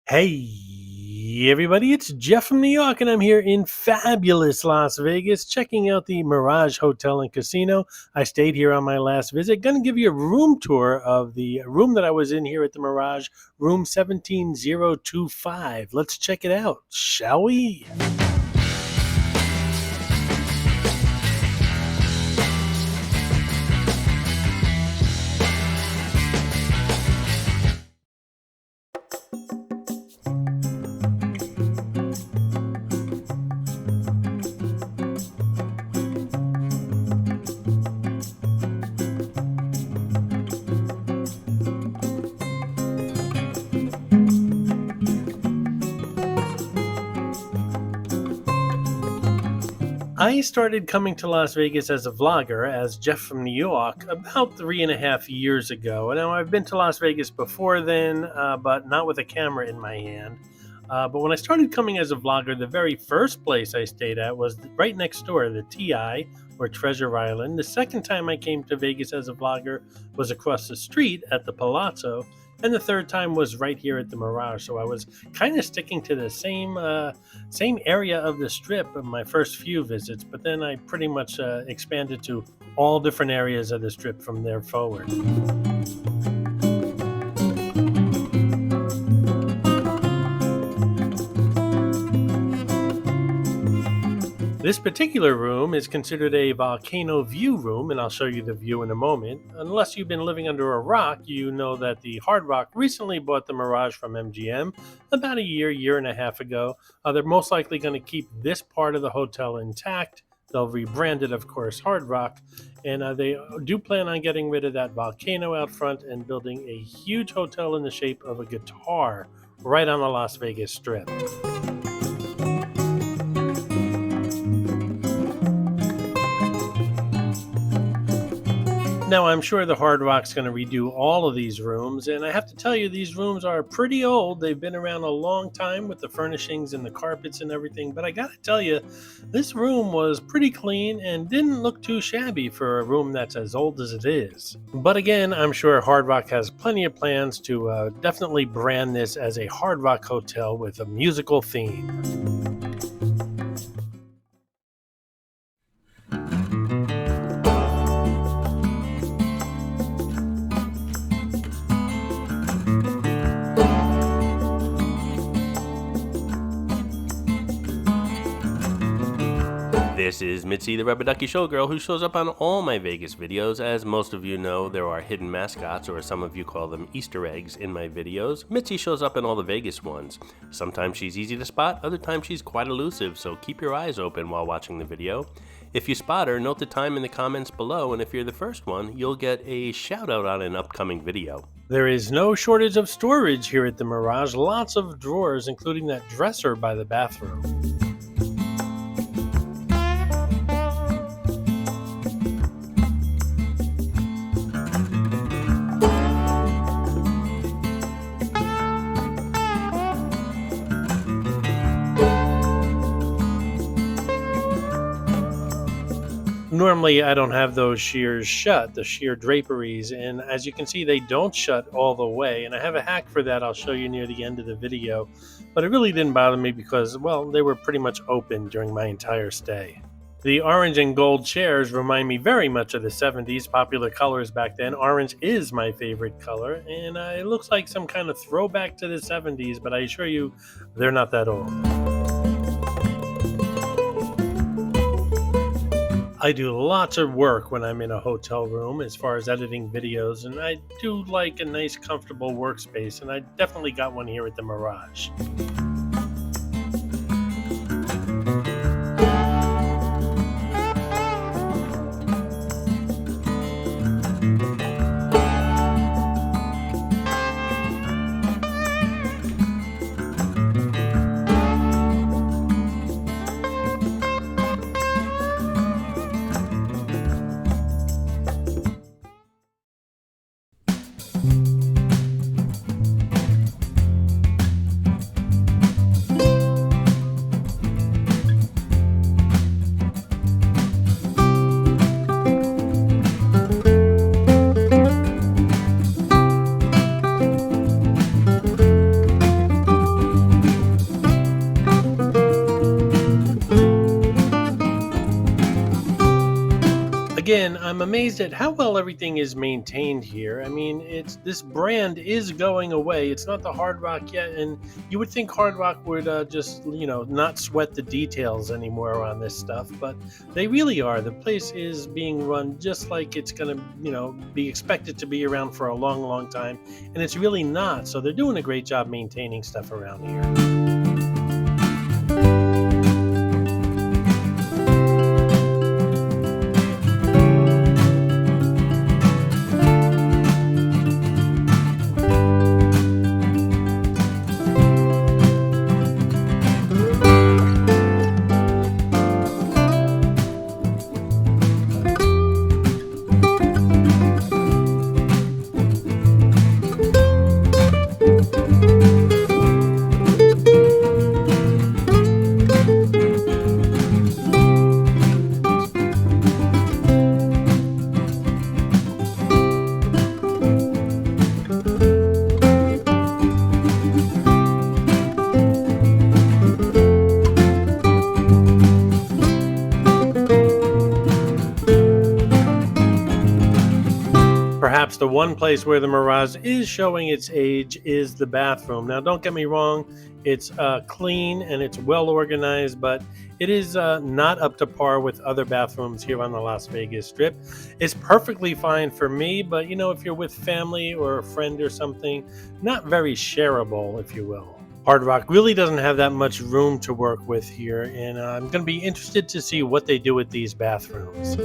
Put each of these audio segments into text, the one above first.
Hey, everybody, it's Jeff from New York, and I'm here in fabulous Las Vegas checking out the Mirage Hotel and Casino. I stayed here on my last visit. Going to give you a room tour of the room that I was in here at the Mirage, room 17025. Let's check it out, shall we? I started coming to Las Vegas as a vlogger, as Jeff from New York, about 3.5 years ago. Now, I've been to Las Vegas before then, but not with a camera in my hand. But when I started coming as a vlogger, the very first place I stayed at was right next door, the TI, or Treasure Island. The second time I came to Vegas as a vlogger was across the street at the Palazzo. And the third time was right here at the Mirage. So I was kind of sticking to the same area of the Strip in my first few visits, but then I pretty much expanded to all different areas of the Strip from there forward. This particular room is considered a volcano view room, and I'll show you the view in a moment. Unless you've been living under a rock, you know that the Hard Rock recently bought the Mirage from MGM about a year and a half ago. They're most likely going to keep this part of the hotel intact. They'll rebrand it, of course, Hard Rock, and they do plan on getting rid of that volcano out front and building a huge hotel in the shape of a guitar right on the Las Vegas Strip. Now, I'm sure the Hard Rock's going to redo all of these rooms, and I have to tell you, these rooms are pretty old. They've been around a long time with the furnishings and the carpets and everything, but I got to tell you, this room was pretty clean and didn't look too shabby for a room that's as old as it is. But again, I'm sure Hard Rock has plenty of plans to definitely brand this as a Hard Rock hotel with a musical theme. This is Mitzi, the Rubber Ducky Showgirl, who shows up on all my Vegas videos. As most of you know, there are hidden mascots, or some of you call them Easter eggs, in my videos. Mitzi shows up in all the Vegas ones. Sometimes she's easy to spot, other times she's quite elusive, so keep your eyes open while watching the video. If you spot her, note the time in the comments below, and if you're the first one, you'll get a shout out on an upcoming video. There is no shortage of storage here at the Mirage. Lots of drawers, including that dresser by the bathroom. Normally, I don't have those shears shut, the sheer draperies, and as you can see, they don't shut all the way, and I have a hack for that I'll show you near the end of the video, but it really didn't bother me because, well, they were pretty much open during my entire stay. The orange and gold chairs remind me very much of the 70s, popular colors back then. Orange is my favorite color, and it looks like some kind of throwback to the 70s, but I assure you, they're not that old. I do lots of work when I'm in a hotel room as far as editing videos, and I do like a nice, comfortable workspace, and I definitely got one here at the Mirage. I'm amazed at how well everything is maintained here. I mean, this brand is going away. It's not the Hard Rock yet, and you would think Hard Rock would just, not sweat the details anymore on this stuff, but they really are. The place is being run just like it's going to, be expected to be around for a long, long time, and it's really not. So they're doing a great job maintaining stuff around here. Perhaps the one place where the Mirage is showing its age is the bathroom. Now, don't get me wrong, it's clean and it's well organized, but it is not up to par with other bathrooms here on the Las Vegas Strip. It's perfectly fine for me, but if you're with family or a friend or something, not very shareable, if you will. Hard Rock really doesn't have that much room to work with here, and I'm going to be interested to see what they do with these bathrooms.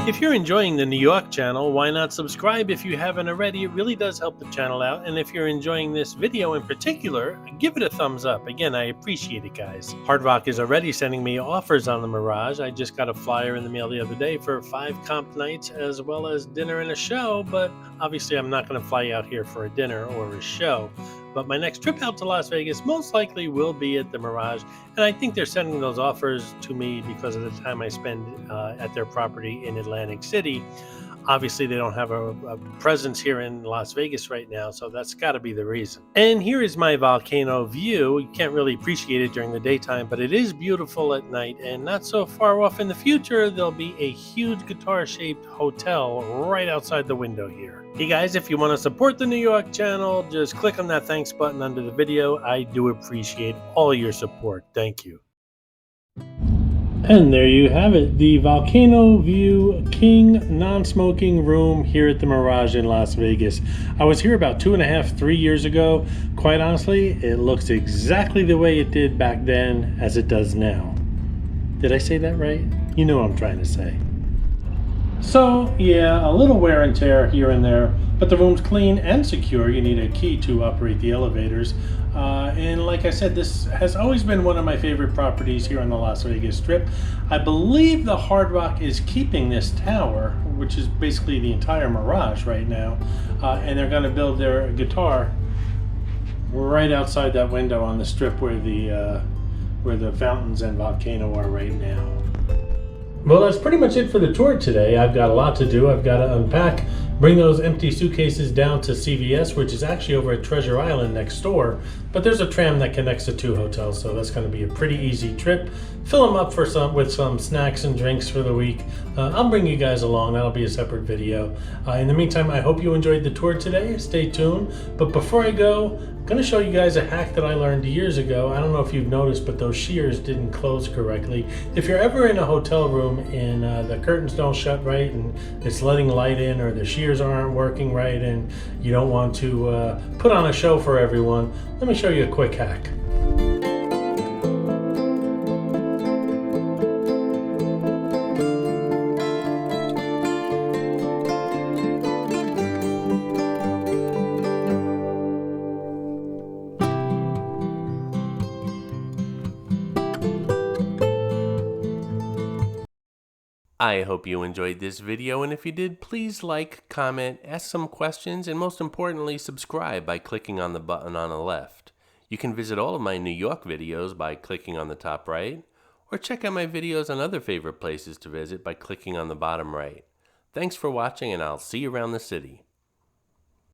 If you're enjoying the New York channel, why not subscribe if you haven't already? It really does help the channel out. And if you're enjoying this video in particular, give it a thumbs up. Again, I appreciate it, guys. Hard Rock is already sending me offers on the Mirage. I just got a flyer in the mail the other day for 5 comp nights as well as dinner and a show, but obviously I'm not going to fly out here for a dinner or a show. But my next trip out to Las Vegas most likely will be at the Mirage, and I think they're sending those offers to me because of the time I spend at their property in Atlantic City. Obviously, they don't have a presence here in Las Vegas right now, so that's got to be the reason. And here is my volcano view. You can't really appreciate it during the daytime, but it is beautiful at night, and not so far off in the future, there'll be a huge guitar-shaped hotel right outside the window here. Hey guys, if you want to support the New York channel, just click on that thanks button under the video. I do appreciate all your support. Thank you. And there you have it, the Volcano View King non-smoking room here at the Mirage in Las Vegas. I was here about 2.5, 3 years ago. Quite honestly, it looks exactly the way it did back then as it does now. Did I say that right? You know what I'm trying to say. So, yeah, a little wear and tear here and there, but the room's clean and secure. You need a key to operate the elevators. And like I said, this has always been one of my favorite properties here on the Las Vegas Strip. I believe the Hard Rock is keeping this tower, which is basically the entire Mirage right now, and they're going to build their guitar right outside that window on the Strip where the fountains and volcano are right now. Well, that's pretty much it for the tour today. I've got a lot to do. I've got to unpack, bring those empty suitcases down to CVS, which is actually over at Treasure Island next door. But there's a tram that connects the 2 hotels, so that's going to be a pretty easy trip. Fill them up with some snacks and drinks for the week. I'll bring you guys along. That'll be a separate video. In the meantime, I hope you enjoyed the tour today. Stay tuned. But before I go, I'm going to show you guys a hack that I learned years ago. I don't know if you've noticed, but those shears didn't close correctly. If you're ever in a hotel room and the curtains don't shut right and it's letting light in, or the shears aren't working right and you don't want to put on a show for everyone, let me show you a quick hack. I hope you enjoyed this video, and if you did, please like, comment, ask some questions, and most importantly, subscribe by clicking on the button on the left. You can visit all of my New York videos by clicking on the top right, or check out my videos on other favorite places to visit by clicking on the bottom right. Thanks for watching, and I'll see you around the city.